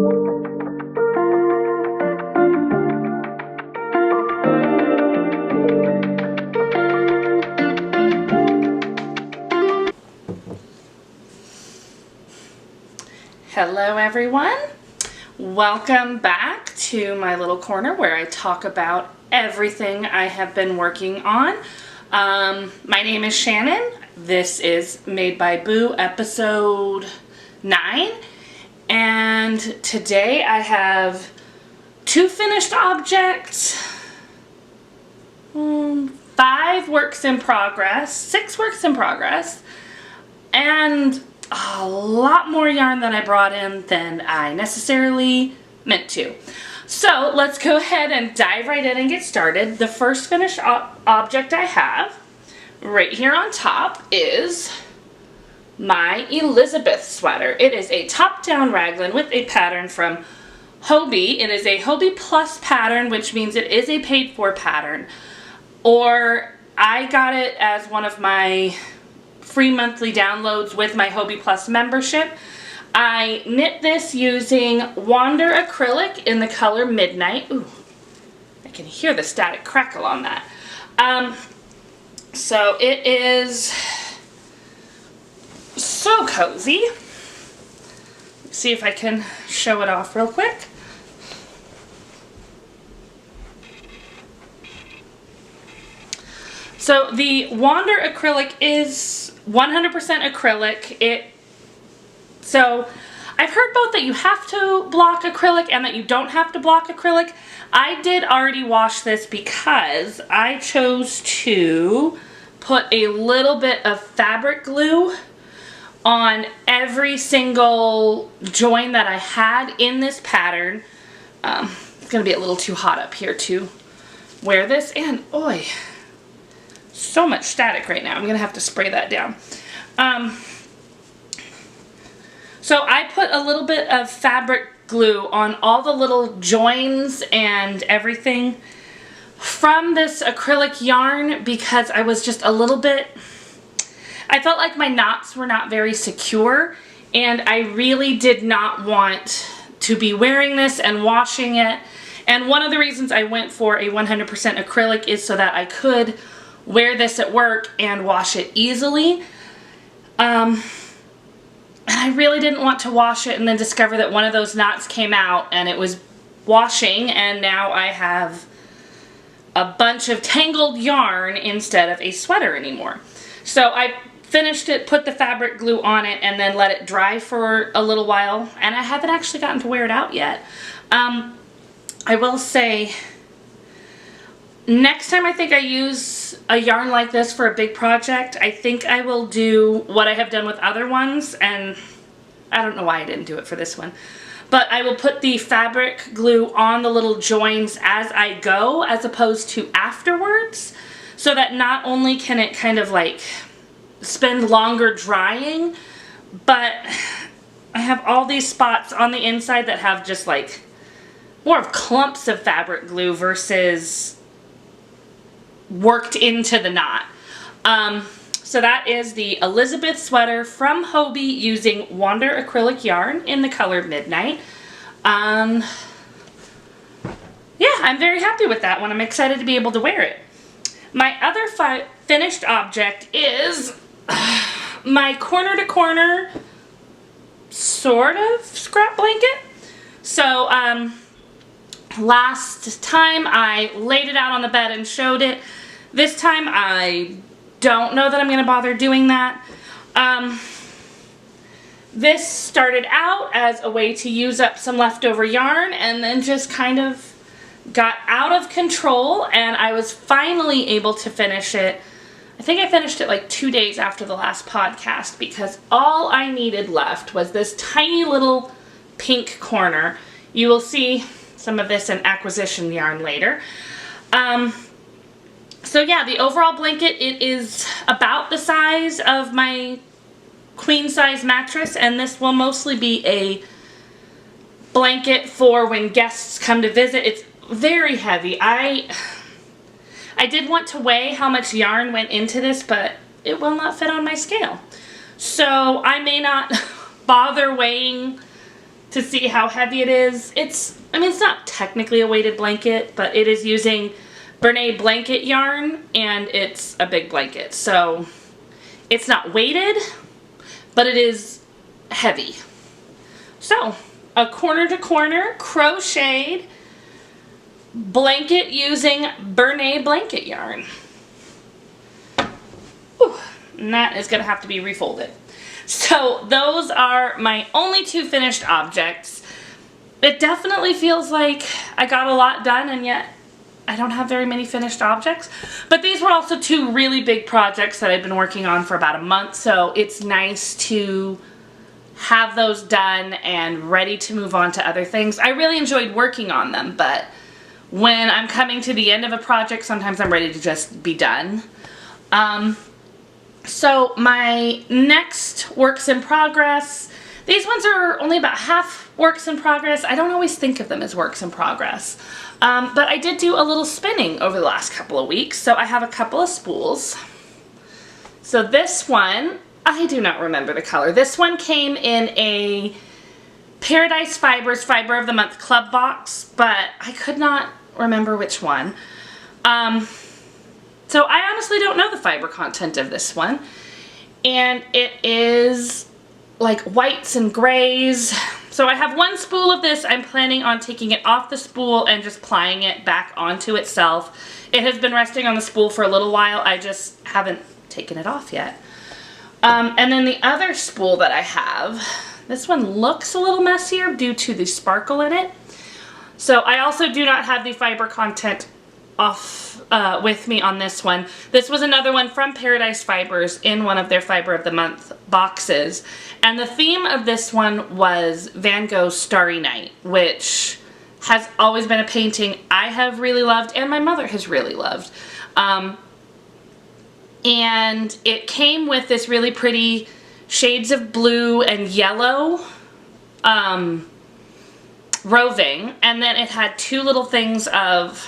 Hello everyone, welcome back to my little corner where I talk about everything I have been working on. My name is Shannon. This is Made by Boo episode 9, and today I have 2 finished objects, 5 works in progress, 6 works in progress, and a lot more yarn that I brought in than I necessarily meant to. So let's go ahead and dive right in and get started. The first finished object I have right here on top is my Elizabeth sweater. It is a top-down raglan with a pattern from Hobbii. It is a Hobbii Plus pattern, which means it is a paid-for pattern. Or I got it as one of my free monthly downloads with my Hobbii Plus membership. I knit this using Wander acrylic in the color Midnight. Ooh, I can hear the static crackle on that. So it is so cozy. Let's see if I can show it off real quick. So the Wander acrylic is 100% acrylic. So I've heard both that you have to block acrylic and that you don't have to block acrylic. I did already wash this because I chose to put a little bit of fabric glue on every single join that I had in this pattern. It's going to be a little too hot up here to wear this, and oi, so much static right now. I'm going to have to spray that down. So I put a little bit of fabric glue on all the little joins and everything from this acrylic yarn because I was just a little bit, I felt like my knots were not very secure, and I really did not want to be wearing this and washing it. And one of the reasons I went for a 100% acrylic is so that I could wear this at work and wash it easily. And I really didn't want to wash it and then discover that one of those knots came out and it was washing, and now I have a bunch of tangled yarn instead of a sweater anymore. So I finished it, put the fabric glue on it, and then let it dry for a little while, and I haven't actually gotten to wear it out yet. I will say, next time I think I use a yarn like this for a big project, I think I will do what I have done with other ones, and I don't know why I didn't do it for this one, but I will put the fabric glue on the little joins as I go as opposed to afterwards, so that not only can it kind of like spend longer drying, but I have all these spots on the inside that have just like more of clumps of fabric glue versus worked into the knot. So that is the Elizabeth sweater from Hobbii using Wander acrylic yarn in the color Midnight. Yeah, I'm very happy with that one. I'm excited to be able to wear it. My other finished object is my corner to corner sort of scrap blanket. So last time I laid it out on the bed and showed it. This time I don't know that I'm going to bother doing that. This started out as a way to use up some leftover yarn and then just kind of got out of control, and I was finally able to finish it. I think I finished it like 2 days after the last podcast because all I needed left was this tiny little pink corner. You will see some of this in acquisition yarn later. So yeah, the overall blanket, it is about the size of my queen size mattress, and this will mostly be a blanket for when guests come to visit. It's very heavy. I did want to weigh how much yarn went into this, but it will not fit on my scale. So I may not bother weighing to see how heavy it is. I mean, it's not technically a weighted blanket, but it is using Bernay blanket yarn, and it's a big blanket. So it's not weighted, but it is heavy. So a corner to corner crocheted blanket using Bernay blanket yarn. Whew. And that is going to have to be refolded. So those are my only 2 finished objects. It definitely feels like I got a lot done, and yet I don't have very many finished objects. But these were also 2 really big projects that I've been working on for about a month, so it's nice to have those done and ready to move on to other things. I really enjoyed working on them, but when I'm coming to the end of a project, sometimes I'm ready to just be done. So my next works in progress, these ones are only about half works in progress. I don't always think of them as works in progress. But I did do a little spinning over the last couple of weeks, so I have a couple of spools. So this one, I do not remember the color. This one came in a Paradise Fibers Fiber of the Month Club box, but I could not remember which one. So I honestly don't know the fiber content of this one. And it is like whites and grays. So I have one spool of this. I'm planning on taking it off the spool and just plying it back onto itself. It has been resting on the spool for a little while. I just haven't taken it off yet. And then the other spool that I have, this one looks a little messier due to the sparkle in it. So I also do not have the fiber content off with me on this one. This was another one from Paradise Fibers in one of their Fiber of the Month boxes. And the theme of this one was Van Gogh's Starry Night, which has always been a painting I have really loved and my mother has really loved. And it came with this really pretty shades of blue and yellow roving, and then it had 2 little things of,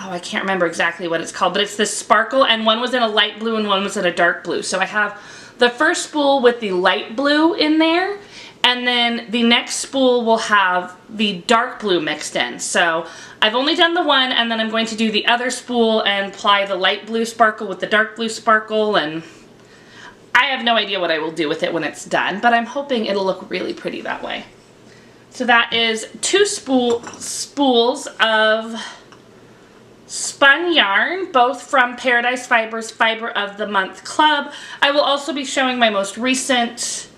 oh, I can't remember exactly what it's called, but it's this sparkle, and one was in a light blue and one was in a dark blue. So I have the first spool with the light blue in there, and then the next spool will have the dark blue mixed in. So I've only done the one, and then I'm going to do the other spool and apply the light blue sparkle with the dark blue sparkle, and I have no idea what I will do with it when it's done, but I'm hoping it'll look really pretty that way. So that is 2 spools of spun yarn, both from Paradise Fibers Fiber of the Month Club. I will also be showing my most recent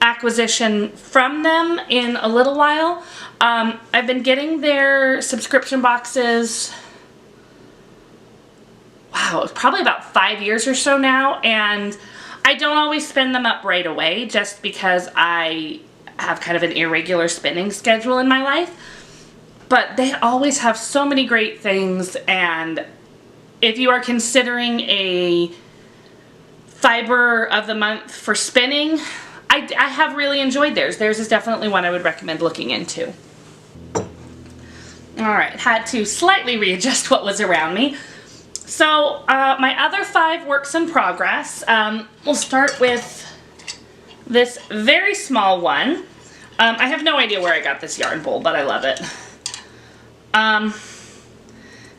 acquisition from them in a little while. I've been getting their subscription boxes, wow, it's probably about 5 years or so now, and I don't always spin them up right away just because I have kind of an irregular spinning schedule in my life. But they always have so many great things, and if you are considering a fiber of the month for spinning, I have really enjoyed theirs. Theirs is definitely one I would recommend looking into. Alright, had to slightly readjust what was around me. So, my other 5 works in progress. We'll start with this very small one. I have no idea where I got this yarn bowl, but I love it.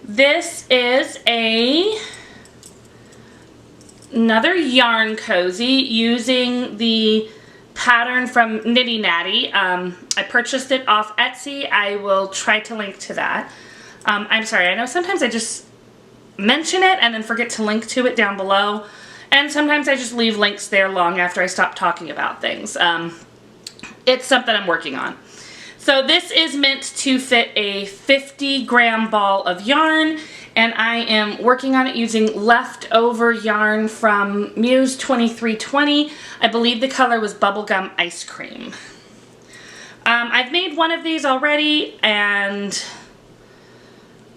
This is another yarn cozy using the pattern from Nitty Natty. I purchased it off Etsy. I will try to link to that. I'm sorry, I know sometimes I just mention it and then forget to link to it down below, and sometimes I just leave links there long after I stop talking about things. It's something I'm working on. So this is meant to fit a 50-gram ball of yarn, and I am working on it using leftover yarn from Muse 2320. I believe the color was Bubblegum Ice Cream. I've made one of these already, and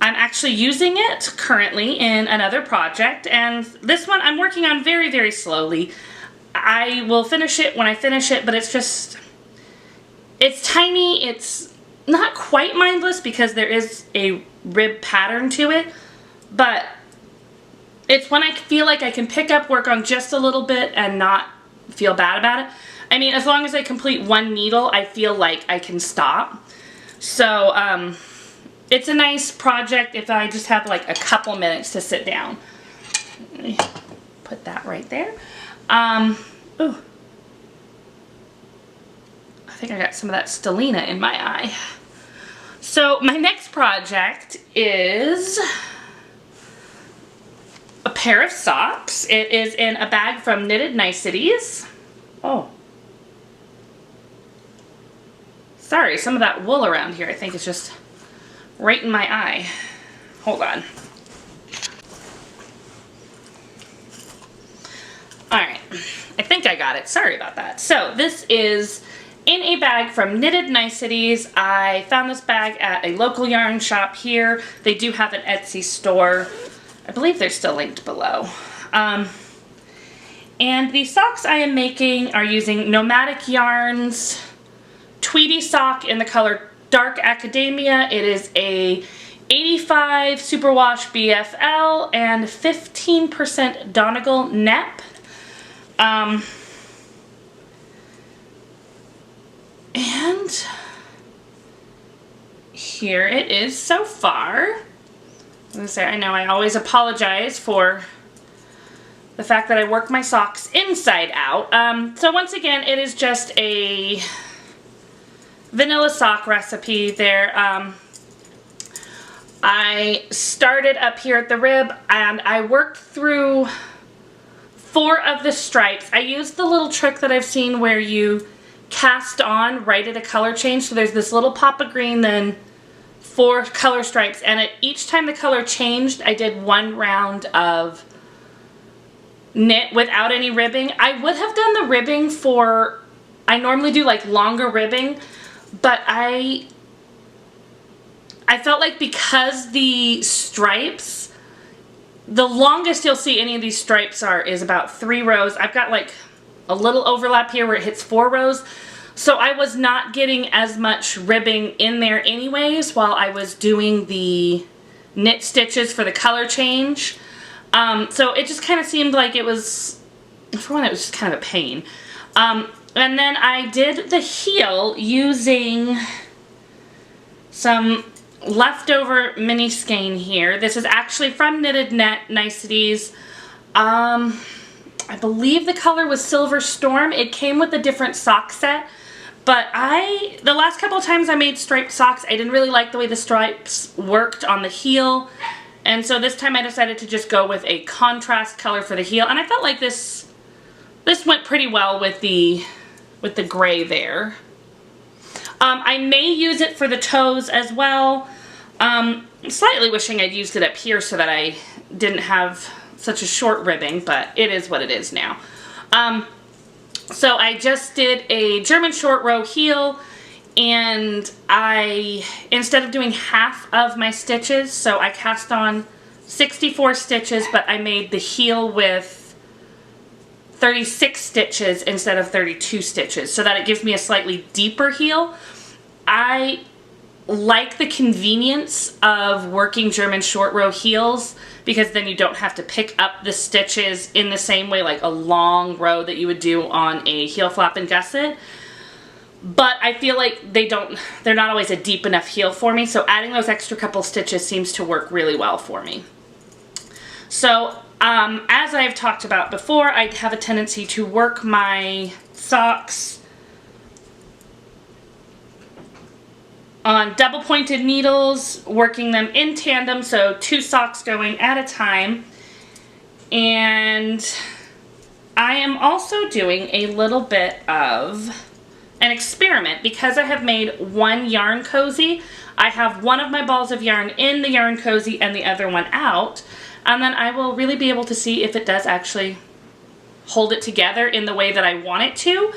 I'm actually using it currently in another project, and this one I'm working on very, very slowly. I will finish it when I finish it, but it's just, it's tiny. It's not quite mindless because there is a rib pattern to it, but it's when I feel like I can pick up, work on just a little bit and not feel bad about it. I mean, as long as I complete one needle, I feel like I can stop. So, it's a nice project if I just have like a couple minutes to sit down. Let me put that right there. Ooh. I think I got some of that stellina in my eye. So my next project is a pair of socks. It is in a bag from Knitted Niceties. Oh. Sorry, some of that wool around here I think is just right in my eye. Hold on. Alright, I think I got it. Sorry about that. So this is in a bag from Knitted Niceties. I found this bag at a local yarn shop here. They do have an Etsy store. I believe they're still linked below. And the socks I am making are using Nomadic Yarns Tweedy sock in the color Dark Academia. It is a 85 Superwash BFL and 15% Donegal Nep. And here it is so far. I was gonna say, I know I always apologize for the fact that I work my socks inside out. So once again, it is just a vanilla sock recipe there. I started up here at the rib and I worked through 4 of the stripes. I used the little trick that I've seen where you cast on right at a color change. So there's this little pop of green, then 4 color stripes, and at each time the color changed, I did 1 round of knit without any ribbing. I would have done the ribbing for, I normally do like longer ribbing, but I felt like because the stripes, the longest you'll see any of these stripes is about 3 rows. I've got like a little overlap here where it hits 4 rows. So I was not getting as much ribbing in there anyways while I was doing the knit stitches for the color change. So it just kind of seemed like it was, for one, it was just kind of a pain. And then I did the heel using some leftover mini skein here. This is actually from Knitted Niceties. I believe the color was Silver Storm. It came with a different sock set, but the last couple of times I made striped socks, I didn't really like the way the stripes worked on the heel, and so this time I decided to just go with a contrast color for the heel, and I felt like this went pretty well with the gray there. I may use it for the toes as well. I'm slightly wishing I'd used it up here so that I didn't have such a short ribbing, but it is what it is now. So I just did a German short row heel, and instead of doing half of my stitches, so I cast on 64 stitches, but I made the heel with 36 stitches instead of 32 stitches, so that it gives me a slightly deeper heel. I like the convenience of working German short row heels because then you don't have to pick up the stitches in the same way, like a long row that you would do on a heel flap and gusset. But I feel like they're not always a deep enough heel for me, so adding those extra couple stitches seems to work really well for me. So as I've talked about before, I have a tendency to work my socks on double pointed needles, working them in tandem, so 2 socks going at a time. And I am also doing a little bit of an experiment because I have made 1 yarn cozy. I have one of my balls of yarn in the yarn cozy and the other one out, and then I will really be able to see if it does actually hold it together in the way that I want it to.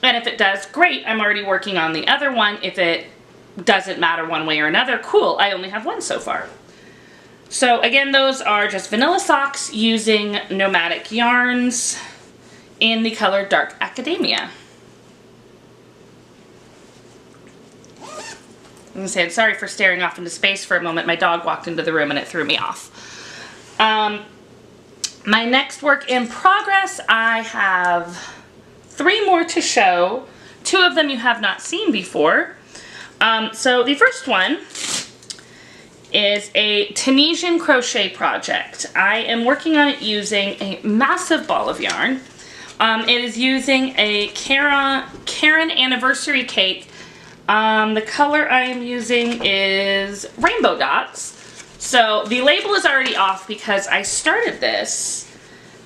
And if it does, great, I'm already working on the other one. If it doesn't matter one way or another, cool, I only have 1 so far. So again, those are just vanilla socks using Nomadic Yarns in the color Dark Academia. I'm gonna say, I'm sorry for staring off into space for a moment. My dog walked into the room and it threw me off. My next work in progress, I have 3 more to show. 2 of them you have not seen before. So the first one is a Tunisian crochet project. I am working on it using a massive ball of yarn. It is using a Karen anniversary cake. The color I am using is Rainbow Dots. So the label is already off because I started this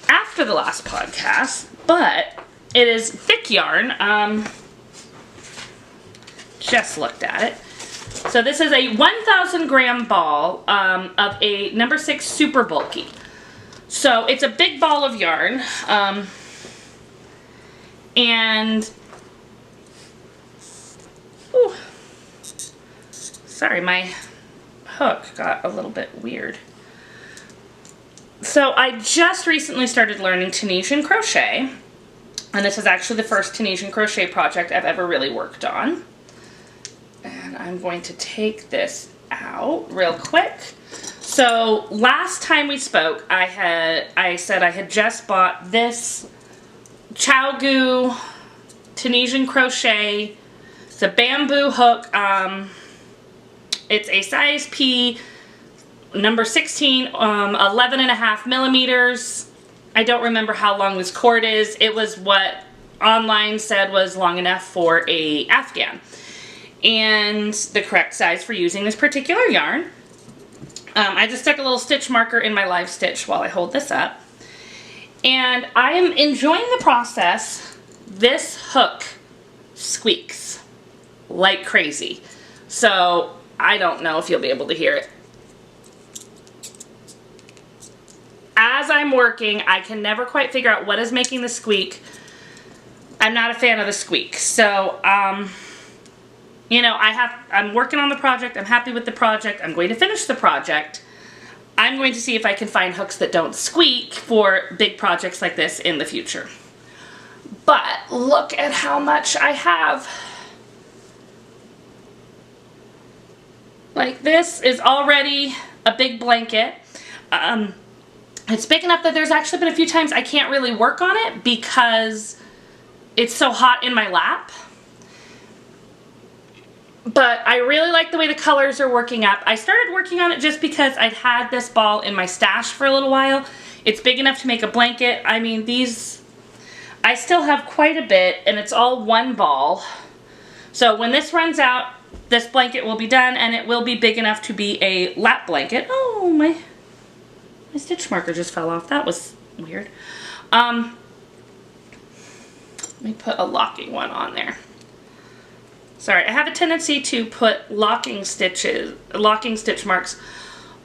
after the last podcast, but it is thick yarn. Just looked at it. So this is a 1,000 gram ball of a number 6 super bulky. So it's a big ball of yarn. And ooh, sorry, my hook got a little bit weird. So I just recently started learning Tunisian crochet, and this is actually the first Tunisian crochet project I've ever really worked on. And I'm going to take this out real quick. So last time we spoke, I said I had just bought this Chaogu Tunisian crochet. It's a bamboo hook. It's a size P, number 16, 11.5 millimeters. I don't remember how long this cord is. It was what online said was long enough for a Afghan, and the correct size for using this particular yarn. I just stuck a little stitch marker in my live stitch while I hold this up, and I am enjoying the process. This hook squeaks like crazy, so I don't know if you'll be able to hear it. As I'm working, I can never quite figure out what is making the squeak. I'm not a fan of the squeak. So, you know, I'm working on the project. I'm happy with the project. I'm going to finish the project. I'm going to see if I can find hooks that don't squeak for big projects like this in the future. But look at how much I have. Like, this is already a big blanket. It's big enough that there's actually been a few times I can't really work on it because it's so hot in my lap. But I really like the way the colors are working up. I started working on it just because I'd had this ball in my stash for a little while. It's big enough to make a blanket. I mean, these, I still have quite a bit, and it's all one ball. So when this runs out, this blanket will be done, and it will be big enough to be a lap blanket. Oh, my stitch marker just fell off. That was weird. Let me put a locking one on there. Sorry, I have a tendency to put locking stitch marks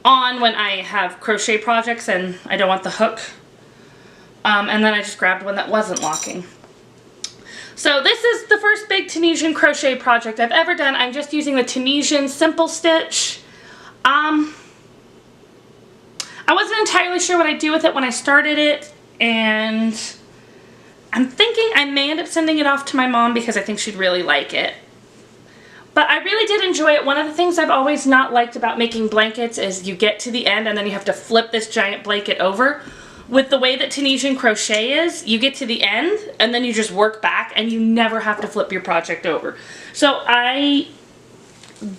on when I have crochet projects and I don't want the hook. And then I just grabbed one that wasn't locking. So this is the first big Tunisian crochet project I've ever done. I'm just using the Tunisian simple stitch. I wasn't entirely sure what I'd do with it when I started it, and I'm thinking I may end up sending it off to my mom because I think she'd really like it. But I really did enjoy it. One of the things I've always not liked about making blankets is you get to the end and then you have to flip this giant blanket over. With the way that Tunisian crochet is, you get to the end and then you just work back and you never have to flip your project over. So I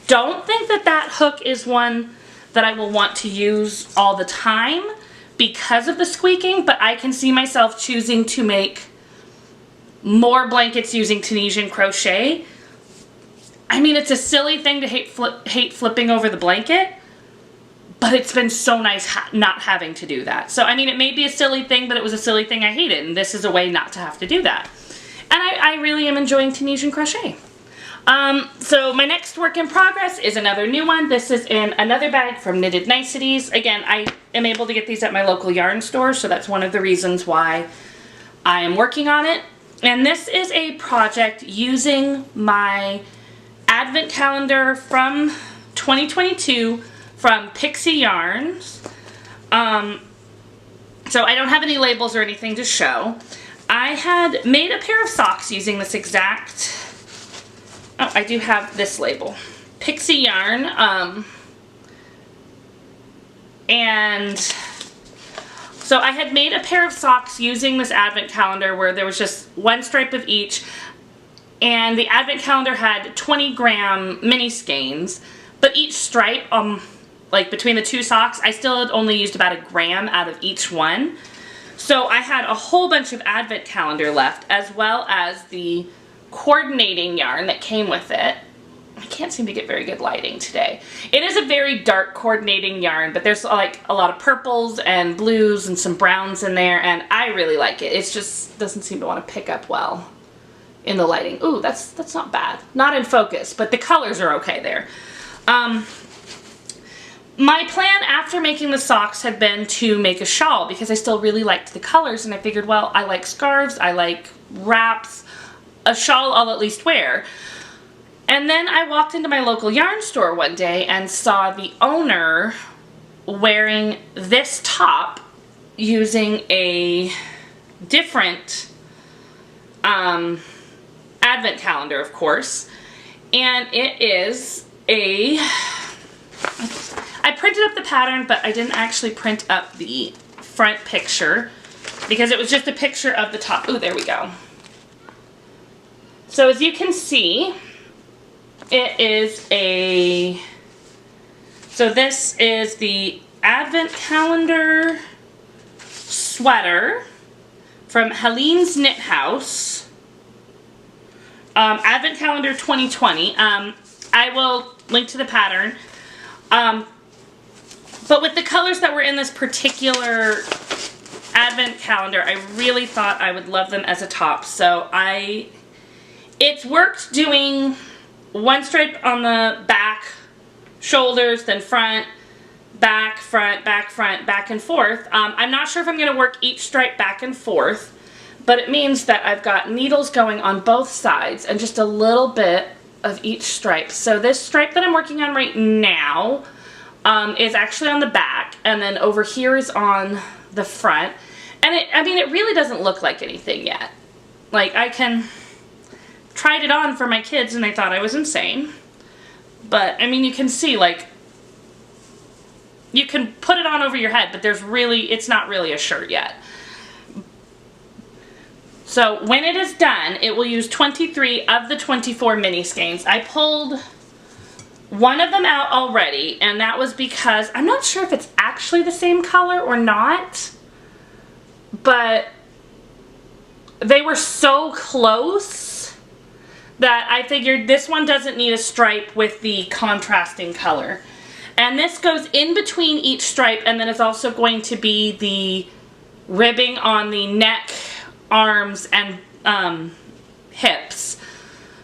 don't think that that hook is one that I will want to use all the time because of the squeaking, but I can see myself choosing to make more blankets using Tunisian crochet. I mean, it's a silly thing to hate flipping over the blanket, but it's been so nice not having to do that. So, I mean, it may be a silly thing, but it was a silly thing I hated, and this is a way not to have to do that. And I really am enjoying Tunisian crochet. So my next work in progress is another new one. This is in another bag from Knitted Niceties. Again, I am able to get these at my local yarn store, so that's one of the reasons why I am working on it. And this is a project using my advent calendar from 2022 from Pixie Yarns. So I don't have any labels or anything to show. I had made a pair of socks using this exact, oh, I do have this label, Pixie Yarn. And So I had made a pair of socks using this advent calendar where there was just one stripe of each, and the advent calendar had 20-gram mini skeins, but each stripe, like between the two socks, I still had only used about 1 gram out of each one. So I had a whole bunch of advent calendar left, as well as the coordinating yarn that came with it. I can't seem to get very good lighting today. It is a very dark coordinating yarn, but there's like a lot of purples and blues and some browns in there, and I really like it. It just doesn't seem to want to pick up well in the lighting. Ooh, that's not bad. Not in focus, but the colors are okay there. My plan after making the socks had been to make a shawl because I still really liked the colors, and I figured, well, I like scarves, I like wraps, a shawl I'll at least wear. And then I walked into my local yarn store one day and saw the owner wearing this top using a different advent calendar, of course. And it is a... I printed up the pattern, but I didn't actually print up the front picture because it was just a picture of the top. Ooh, there we go. So as you can see, it is a, so this is the advent calendar sweater from Helene's Knit House. Advent calendar 2020. I will link to the pattern. But with the colors that were in this particular advent calendar, I really thought I would love them as a top. So it's worked doing one stripe on the back, shoulders, then front, back, front, back and forth. I'm not sure if I'm going to work each stripe back and forth, but it means that I've got needles going on both sides and just a little bit of each stripe. So this stripe that I'm working on right now is actually on the back, and then over here is on the front. And I mean, it really doesn't look like anything yet. Like, tried it on for my kids and they thought I was insane. But, I mean, you can see, like, you can put it on over your head, but it's not really a shirt yet. So, when it is done, it will use 23 of the 24 mini skeins. I pulled one of them out already, and that was because I'm not sure if it's actually the same color or not, but they were so close that I figured this one doesn't need a stripe with the contrasting color. And this goes in between each stripe, and then it's also going to be the ribbing on the neck, arms, and hips.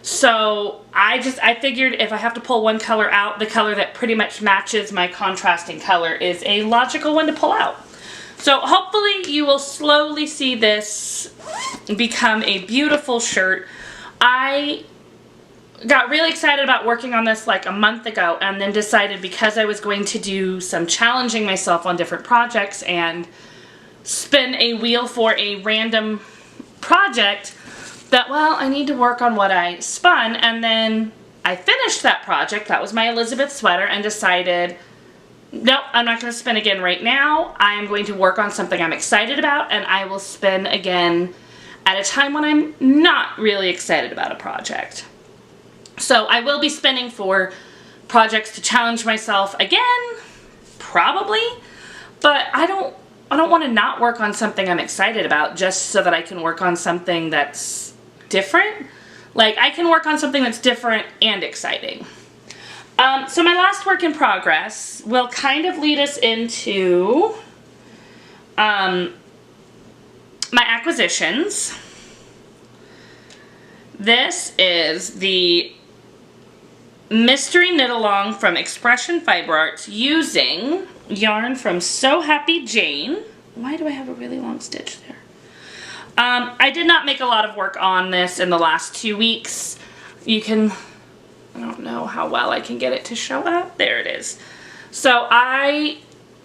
So I figured if I have to pull one color out, the color that pretty much matches my contrasting color is a logical one to pull out. So hopefully you will slowly see this become a beautiful shirt. I got really excited about working on this like a month ago, and then decided because I was going to do some challenging myself on different projects and spin a wheel for a random project, that, well, I need to work on what I spun. And then I finished that project, that was my Elizabeth sweater, and decided, nope, I'm not going to spin again right now. I am going to work on something I'm excited about, and I will spin again at a time when I'm not really excited about a project. So I will be spinning for projects to challenge myself again, probably, but I don't want to not work on something I'm excited about just so that I can work on something that's different. Like, I can work on something that's different and exciting. So my last work in progress will kind of lead us into my acquisitions. This is the Mystery Knit Along from Expression Fiber Arts using yarn from So Happy Jane. Why do I have a really long stitch there? I did not make a lot of work on this in the last 2 weeks. I don't know how well I can get it to show up. There it is. So I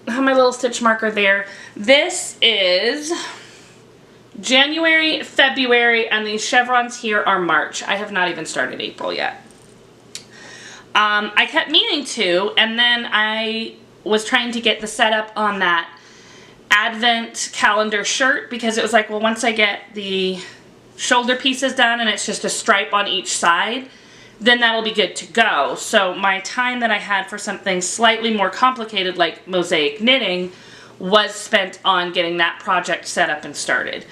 have my little stitch marker there. This is January, February, and these chevrons here are March. I have not even started April yet. I kept meaning to, and then I was trying to get the setup on that Advent calendar shirt because it was like, well, once I get the shoulder pieces done and it's just a stripe on each side, then that'll be good to go. So my time that I had for something slightly more complicated like mosaic knitting was spent on getting that project set up and started.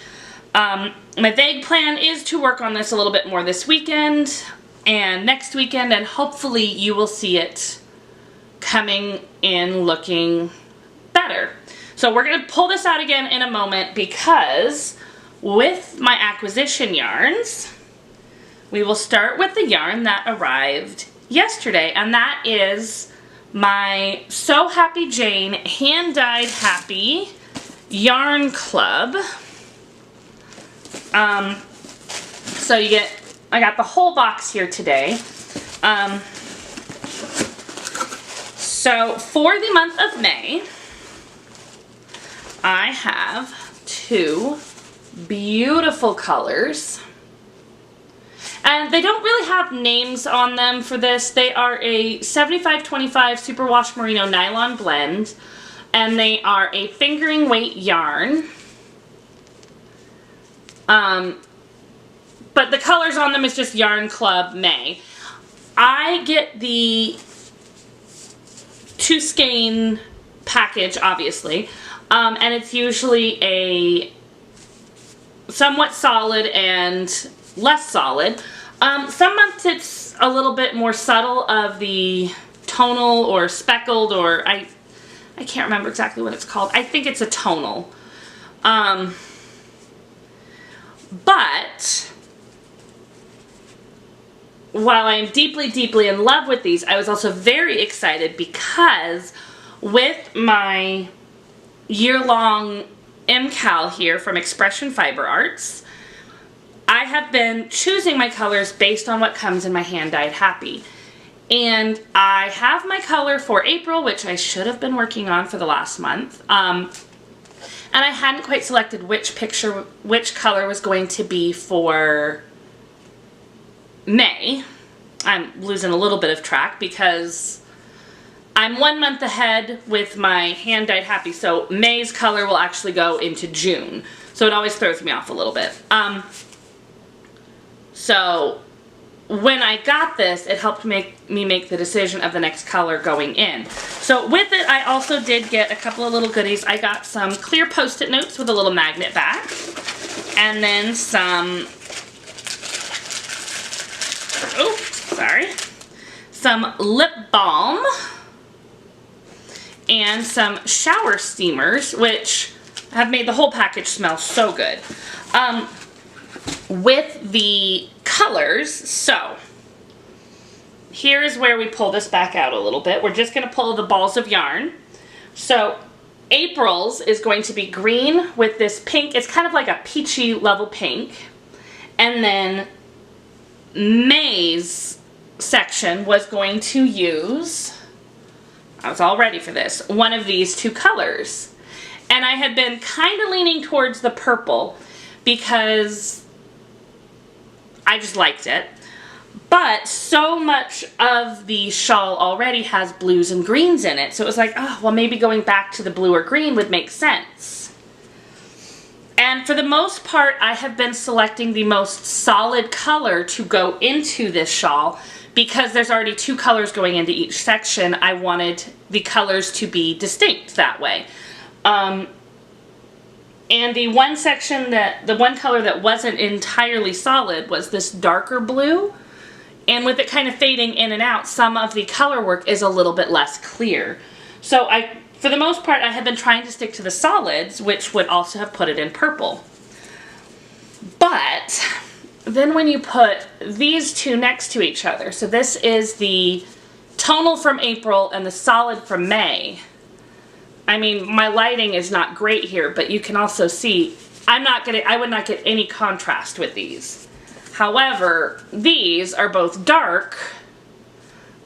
My vague plan is to work on this a little bit more this weekend and next weekend, and hopefully you will see it coming in looking better. So we're going to pull this out again in a moment because with my acquisition yarns, we will start with the yarn that arrived yesterday, and that is my So Happy Jane Hand Dyed Happy Yarn Club. So you get, I got the whole box here today. So for the month of May, I have two beautiful colors. And they don't really have names on them for this. They are a 75-25 superwash merino nylon blend, and they are a fingering weight yarn. But the colors on them is just Yarn Club May. I get the 2 skein package, obviously, and it's usually a somewhat solid and less solid. Some months it's a little bit more subtle of the tonal or speckled, or I can't remember exactly what it's called. I think it's a tonal. But while I am deeply, deeply in love with these, I was also very excited because with my year-long MCAL here from Expression Fiber Arts, I have been choosing my colors based on what comes in my Hand Dyed Happy. And I have my color for April, which I should have been working on for the last month. And I hadn't quite selected which color was going to be for May. I'm losing a little bit of track because I'm 1 month ahead with my Hand Dyed Happy, so May's color will actually go into June. So it always throws me off a little bit. So when I got this, it helped me make the decision of the next color going in. So with it, I also did get a couple of little goodies. I got some clear Post-it notes with a little magnet back, and then some, some lip balm, and some shower steamers, which have made the whole package smell so good. With the colors, so here is where we pull this back out a little bit. We're just going to pull the balls of yarn. So April's is going to be green with this pink. It's kind of like a peachy level pink. And then May's section was going to use, I was all ready for this, one of these 2 colors. And I had been kind of leaning towards the purple because I just liked it. But so much of the shawl already has blues and greens in it. So it was like, oh, well, maybe going back to the blue or green would make sense. And for the most part, I have been selecting the most solid color to go into this shawl because there's already 2 colors going into each section. I wanted the colors to be distinct that way. And the one section the one color that wasn't entirely solid was this darker blue. And with it kind of fading in and out, some of the color work is a little bit less clear. So for the most part, I have been trying to stick to the solids, which would also have put it in purple. But then when you put these 2 next to each other, so this is the tonal from April and the solid from May. I mean, my lighting is not great here, but you can also see I would not get any contrast with these. However, these are both dark,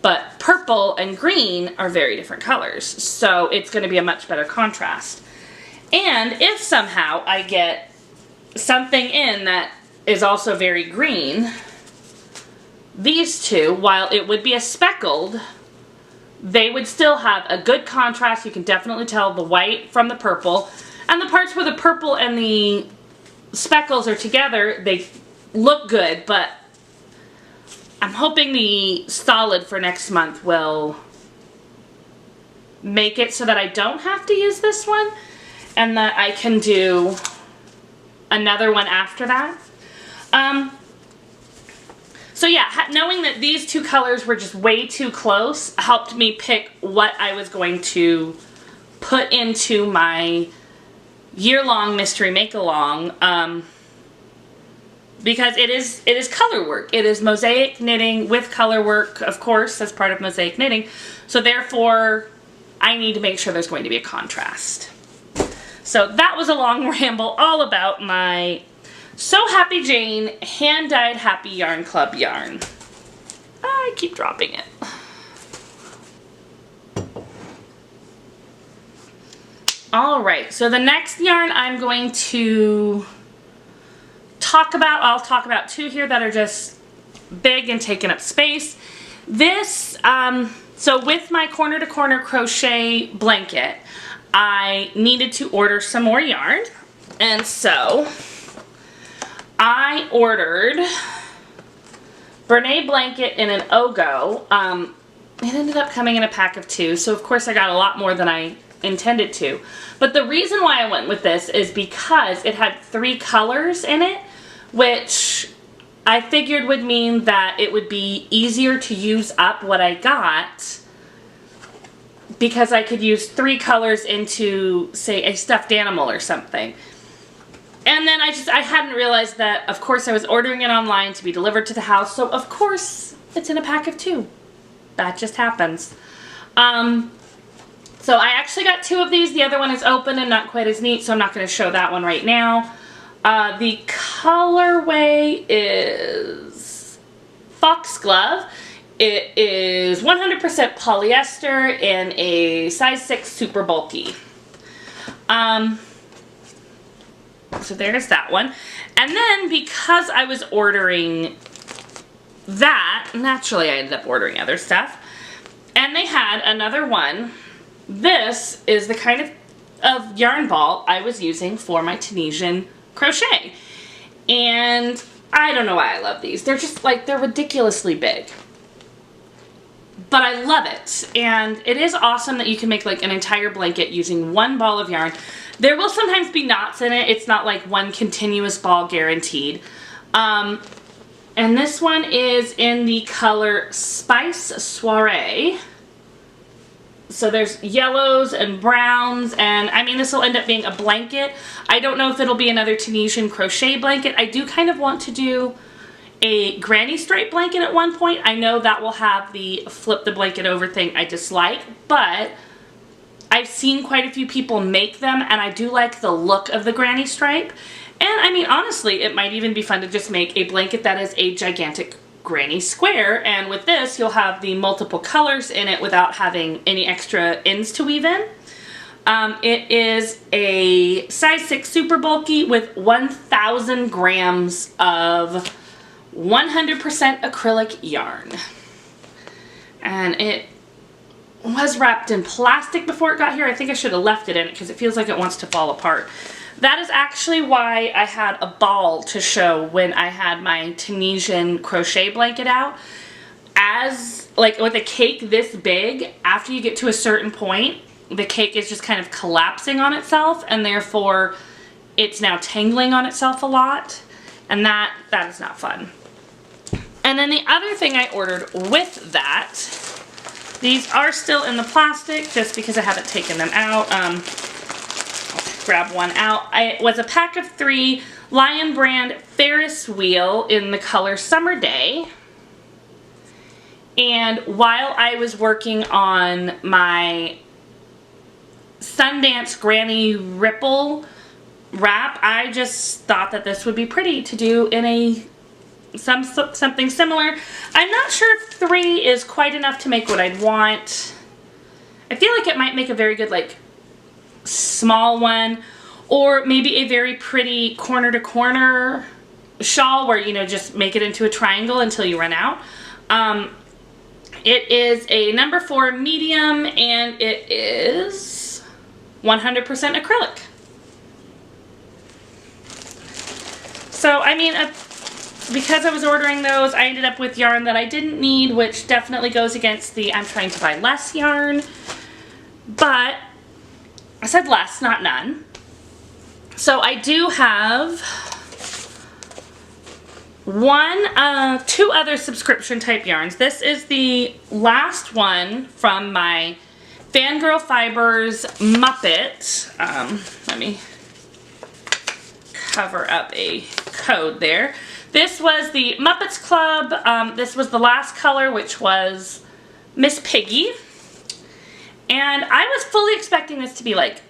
but purple and green are very different colors. So it's going to be a much better contrast. And if somehow I get something in that is also very green, these 2, while it would be a speckled, they would still have a good contrast. You can definitely tell the white from the purple. And the parts where the purple and the speckles are together, they look good, but I'm hoping the solid for next month will make it so that I don't have to use this one and that I can do another one after that. So yeah, knowing that these two colors were just way too close helped me pick what I was going to put into my year-long mystery make-along, because it is color work. It is mosaic knitting with color work, of course, as part of mosaic knitting. So therefore, I need to make sure there's going to be a contrast. So that was a long ramble all about my So Happy Jane hand-dyed Happy Yarn Club yarn. I keep dropping it. Alright, so the next yarn I'm going to talk about, I'll talk about two here that are just big and taking up space. This, so with my corner to corner crochet blanket, I needed to order some more yarn, and so I ordered Bernay blanket in an Ogo. It ended up coming in a pack of 2, so of course I got a lot more than I intended to. But the reason why I went with this is because it had 3 colors in it, which I figured would mean that it would be easier to use up what I got, because I could use 3 colors into, say, a stuffed animal or something. And then I hadn't realized that, of course, I was ordering it online to be delivered to the house, so of course it's in a pack of 2. That just happens. So I actually got 2 of these. The other one is open and not quite as neat, so I'm not going to show that one right now. The colorway is Foxglove. It is 100% polyester in a size 6 super bulky. So there's that one. And then because I was ordering that, naturally I ended up ordering other stuff. And they had another one. This is the kind of yarn ball I was using for my Tunisian crochet. And I don't know why I love these. They're just like, they're ridiculously big. But I love it. And it is awesome that you can make like an entire blanket using one ball of yarn. There will sometimes be knots in it. It's not like one continuous ball guaranteed. And this one is in the color Spice Soiree. So there's yellows and browns, and I mean, this will end up being a blanket. I don't know if it'll be another Tunisian crochet blanket. I do kind of want to do a granny stripe blanket at one point. I know that will have the flip the blanket over thing I dislike, but I've seen quite a few people make them, and I do like the look of the granny stripe. And I mean, honestly, it might even be fun to just make a blanket that is a gigantic granny square, and with this you'll have the multiple colors in it without having any extra ends to weave in. It is a size 6 super bulky with 1,000 grams of 100% acrylic yarn. And it was wrapped in plastic before it got here. I think I should have left it in it because it feels like it wants to fall apart. That is actually why I had a ball to show when I had my Tunisian crochet blanket out. As, like, with a cake this big, after you get to a certain point, the cake is just kind of collapsing on itself, and therefore it's now tangling on itself a lot, and that is not fun. And then the other thing I ordered with that, these are still in the plastic just because I haven't taken them out. Grab one out. It was a pack of 3 Lion brand Ferris wheel in the color Summer Day. And while I was working on my Sundance Granny Ripple wrap, I just thought that this would be pretty to do in a something similar. I'm not sure if 3 is quite enough to make what I'd want. I feel like it might make a very good, like, small one, or maybe a very pretty corner to corner shawl where, you know, just make it into a triangle until you run out. It is a number 4 medium, and it is 100% acrylic. So, I mean, because I was ordering those, I ended up with yarn that I didn't need, which definitely goes against the I'm trying to buy less yarn. But I said less, not none. So I do have two other subscription type yarns. This is the last one from my FanGirl Fibers Muppet. Let me cover up a code there. This was the Muppets Club. This was the last color, which was Miss Piggy. And I was fully expecting this to be like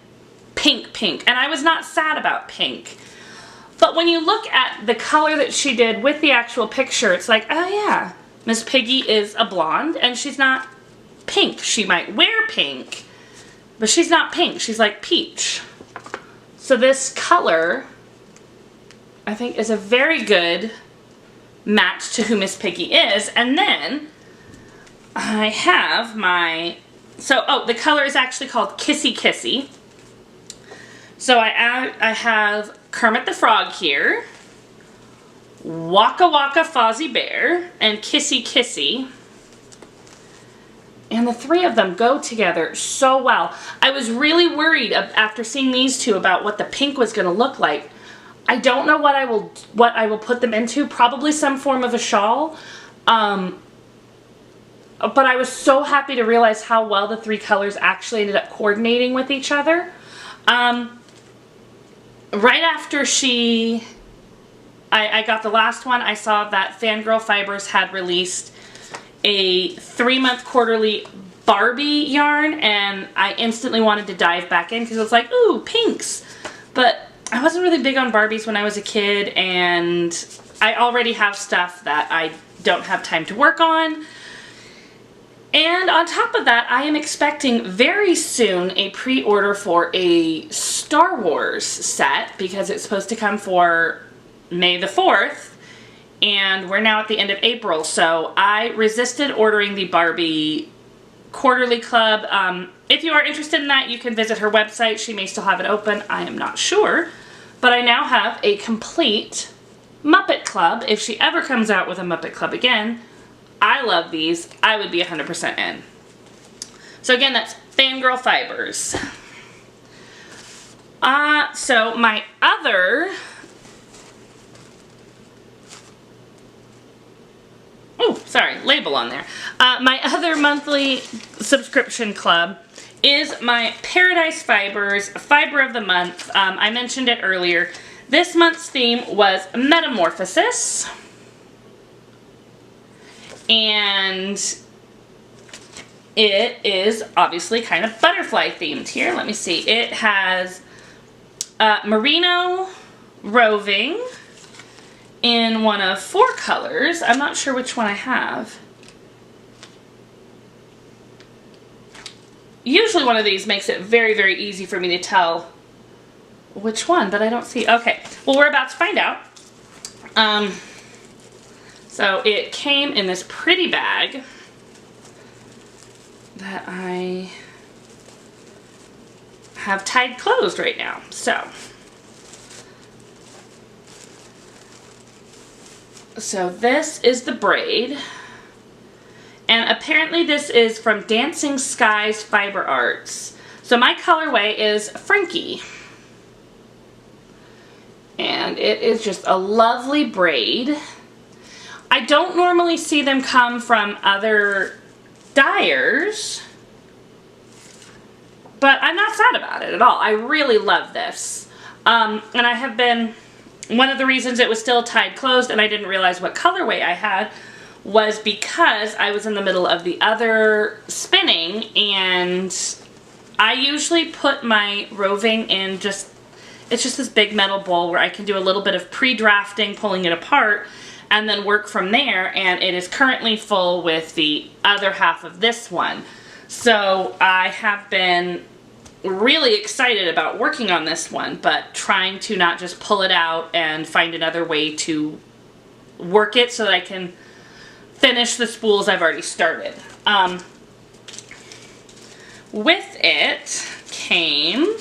pink, and I was not sad about pink. But when you look at the color that she did with the actual picture, it's like, oh yeah, Miss Piggy is a blonde, and she's not pink. She might wear pink, but she's not pink. She's like peach. So this color, I think, is a very good match to who Miss Piggy is. And then I have my, the color is actually called Kissy Kissy. So I have Kermit the Frog here, Waka Waka Fozzie Bear, and Kissy Kissy. And the three of them go together so well. I was really worried after seeing these two about what the pink was going to look like. I don't know what I will put them into. Probably some form of a shawl. But I was so happy to realize how well the three colors actually ended up coordinating with each other. Right after I got the last one, I saw that FanGirl Fibers had released a 3-month quarterly Barbie yarn, and I instantly wanted to dive back in because it was like, ooh, pinks. But I wasn't really big on Barbies when I was a kid, and I already have stuff that I don't have time to work on. And on top of that, I am expecting very soon a pre-order for a Star Wars set because it's supposed to come for May the 4th, and we're now at the end of April, so I resisted ordering the Barbie Quarterly Club. If you are interested in that, you can visit her website. She may still have it open. I am not sure. But I now have a complete Muppet Club. If she ever comes out with a Muppet Club again, I love these. I would be 100% in. So again, that's FanGirl Fibers. So my other... Oh, sorry, label on there. My other monthly subscription club is my Paradise Fibers Fiber of the Month. I mentioned it earlier. This month's theme was Metamorphosis. And it is obviously kind of butterfly themed here. Let me see. It has Merino Roving in one of 4 colors. I'm not sure which one I have. Usually one of these makes it very, very easy for me to tell which one, but I don't see. Okay, well, we're about to find out. So it came in this pretty bag that I have tied closed right now. So this is the braid, and apparently this is from Dancing Skies Fiber Arts. So my colorway is Frankie, and it is just a lovely braid. I don't normally see them come from other dyers, but I'm not sad about it at all. I really love this. And I have been, one of the reasons it was still tied closed and I didn't realize what colorway I had was because I was in the middle of the other spinning, and I usually put my roving in it's just this big metal bowl where I can do a little bit of pre-drafting, pulling it apart, and then work from there, and it is currently full with the other half of this one. So I have been really excited about working on this one, but trying to not just pull it out and find another way to work it so that I can finish the spools I've already started. With it came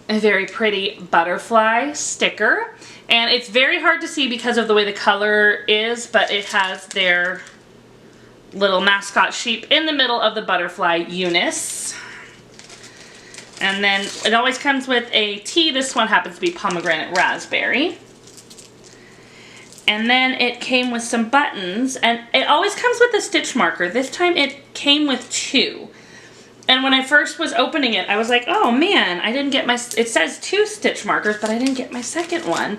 a very pretty butterfly sticker. And it's very hard to see because of the way the color is, but it has their little mascot sheep in the middle of the butterfly Eunice. And then it always comes with a tea. This one happens to be pomegranate raspberry. And then it came with some buttons, and it always comes with a stitch marker. This time it came with 2. And when I first was opening it, I was like, oh man, I didn't get my, it says 2 stitch markers, but I didn't get my second one.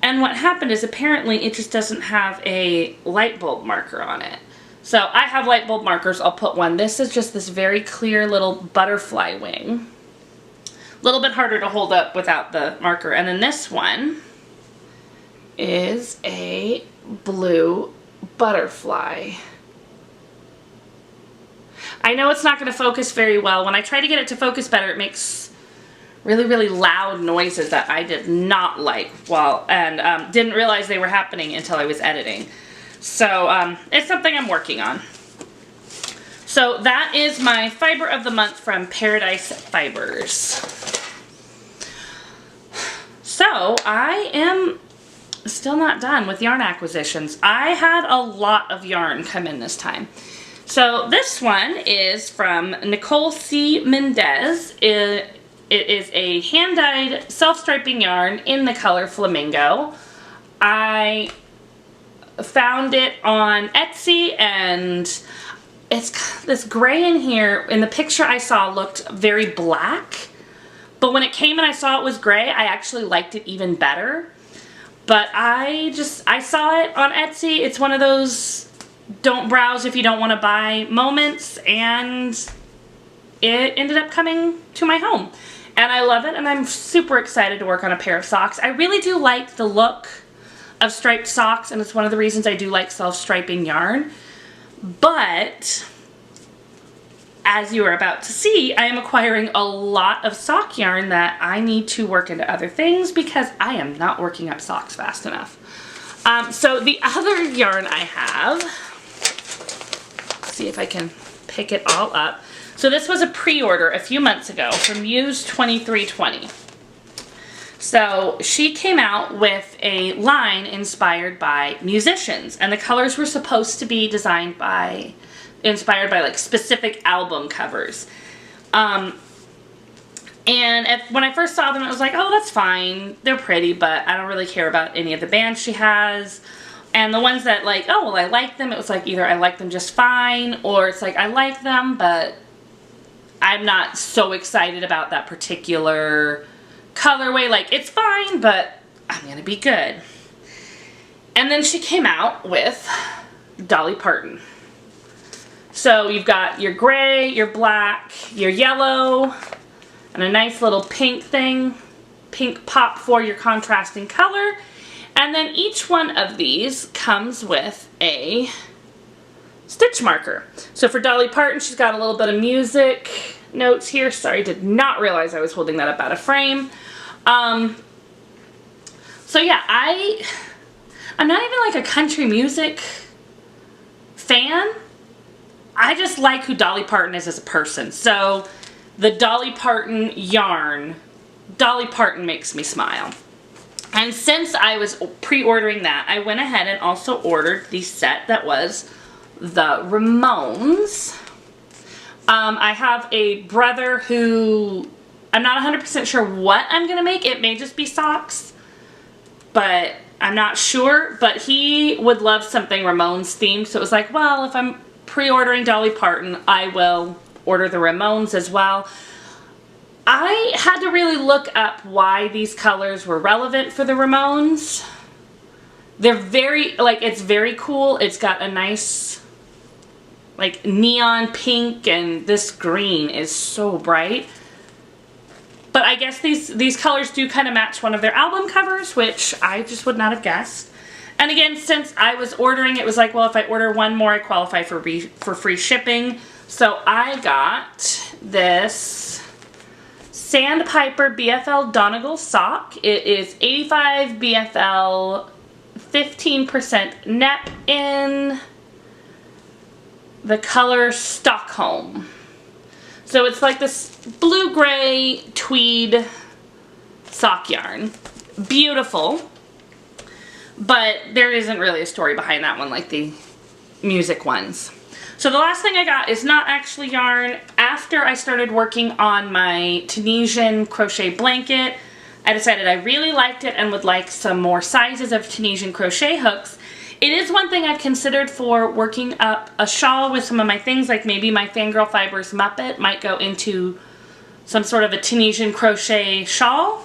And what happened is apparently it just doesn't have a light bulb marker on it. So I have light bulb markers, I'll put one. This is just this very clear little butterfly wing. A little bit harder to hold up without the marker. And then this one is a blue butterfly. I know it's not going to focus very well. When I try to get it to focus better, it makes really, really loud noises that I did not like and didn't realize they were happening until I was editing. So it's something I'm working on. So that is my fiber of the month from Paradise Fibers. So I am still not done with yarn acquisitions. I had a lot of yarn come in this time. So this one is from Nicole C. Mendez. It is a hand-dyed self-striping yarn in the color Flamingo. I found it on Etsy, and it's this gray in here. In the picture I saw looked very black, but when it came and I saw it was gray, I actually liked it even better. But I saw it on Etsy. It's one of those don't browse if you don't want to buy moments, and it ended up coming to my home. And I love it, and I'm super excited to work on a pair of socks. I really do like the look of striped socks, and it's one of the reasons I do like self-striping yarn. But as you are about to see, I am acquiring a lot of sock yarn that I need to work into other things because I am not working up socks fast enough. So the other yarn I have, let's see if I can pick it all up. So this was a pre-order a few months ago from Muse 2320. So she came out with a line inspired by musicians, and the colors were supposed to be inspired by like specific album covers. And when I first saw them, I was like, oh, that's fine. They're pretty, but I don't really care about any of the bands she has. And the ones that like, oh, well, I like them, it was like either I like them just fine, or it's like I like them, but I'm not so excited about that particular colorway. Like, it's fine, but I'm gonna be good. And then she came out with Dolly Parton. So you've got your gray, your black, your yellow, and a nice little pink thing. Pink pop for your contrasting color. And then each one of these comes with a stitch marker. So for Dolly Parton, she's got a little bit of music notes here. Sorry, did not realize I was holding that up out of frame. So yeah, I'm not even like a country music fan. I just like who Dolly Parton is as a person. So the Dolly Parton yarn, Dolly Parton makes me smile. And since I was pre-ordering that, I went ahead and also ordered the set that was the Ramones. I have a brother who, I'm not 100% sure what I'm going to make. It may just be socks, but I'm not sure. But he would love something Ramones themed. So it was like, well, if I'm pre-ordering Dolly Parton, I will order the Ramones as well. I had to really look up why these colors were relevant for the Ramones. They're very, like, it's very cool. It's got a nice, like, neon pink, and this green is so bright. But I guess these colors do kind of match one of their album covers, which I just would not have guessed. And again, since I was ordering, it was like, well, if I order one more, I qualify for free shipping. So I got this Sandpiper BFL Donegal sock. It is 85 BFL, 15% net in the color Stockholm. So it's like this blue-gray tweed sock yarn. Beautiful, but there isn't really a story behind that one like the music ones. So the last thing I got is not actually yarn. After I started working on my Tunisian crochet blanket, I decided I really liked it and would like some more sizes of Tunisian crochet hooks. It is one thing I've considered for working up a shawl with some of my things, like maybe my FanGirl Fibers Muppet might go into some sort of a Tunisian crochet shawl.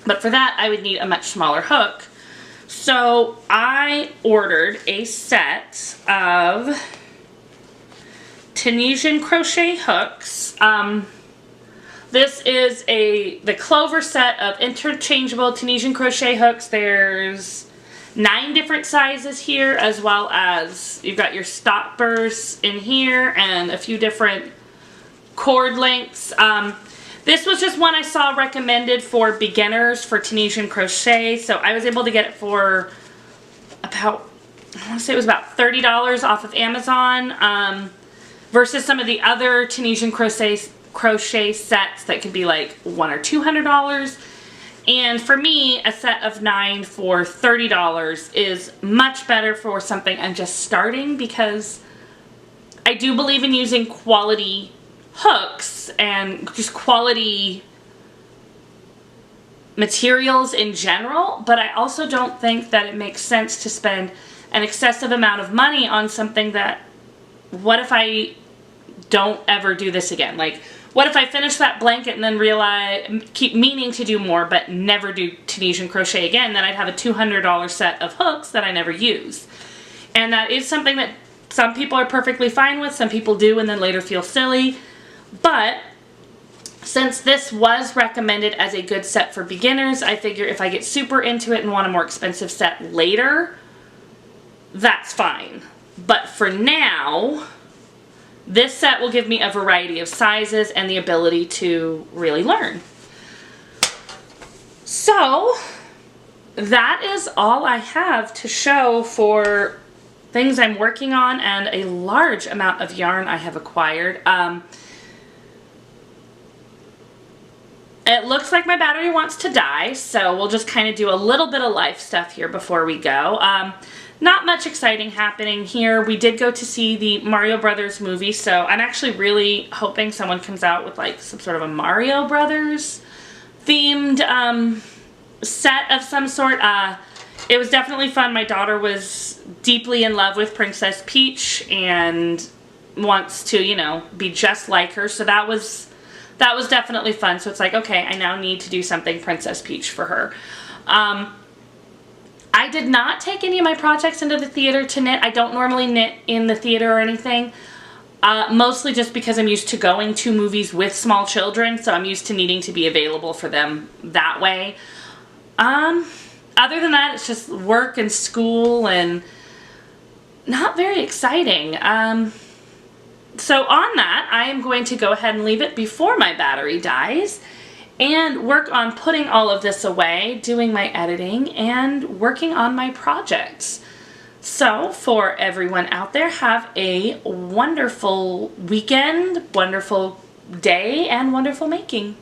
But for that, I would need a much smaller hook. So I ordered a set of Tunisian crochet hooks. This is the Clover set of interchangeable Tunisian crochet hooks. There's 9 different sizes here, as well as you've got your stoppers in here and a few different cord lengths. This was just one I saw recommended for beginners for Tunisian crochet, so I was able to get it for about, I want to say it was about $30 off of Amazon, versus some of the other Tunisian crochet sets that could be like $100 or $200. And for me, a set of 9 for $30 is much better for something I'm just starting, because I do believe in using quality hooks and just quality materials in general, but I also don't think that it makes sense to spend an excessive amount of money on something that, what if I don't ever do this again? Like, what if I finish that blanket and then realize, keep meaning to do more but never do Tunisian crochet again? Then I'd have a $200 set of hooks that I never use. And that is something that some people are perfectly fine with, some people do and then later feel silly. But since this was recommended as a good set for beginners, I figure if I get super into it and want a more expensive set later, that's fine. But for now, this set will give me a variety of sizes and the ability to really learn. So that is all I have to show for things I'm working on and a large amount of yarn I have acquired. It looks like my battery wants to die, so we'll just kind of do a little bit of life stuff here before we go. Not much exciting happening here. We did go to see the Mario Brothers movie, so I'm actually really hoping someone comes out with like some sort of a Mario Brothers themed set of some sort. It was definitely fun. My daughter was deeply in love with Princess Peach and wants to, you know, be just like her, so that was definitely fun. So it's like, okay, I now need to do something Princess Peach for her. I did not take any of my projects into the theater to knit. I don't normally knit in the theater or anything. Mostly just because I'm used to going to movies with small children, so I'm used to needing to be available for them that way. Other than that, it's just work and school and not very exciting. So on that, I am going to go ahead and leave it before my battery dies and work on putting all of this away, doing my editing, and working on my projects. So for everyone out there, have a wonderful weekend, wonderful day, and wonderful making.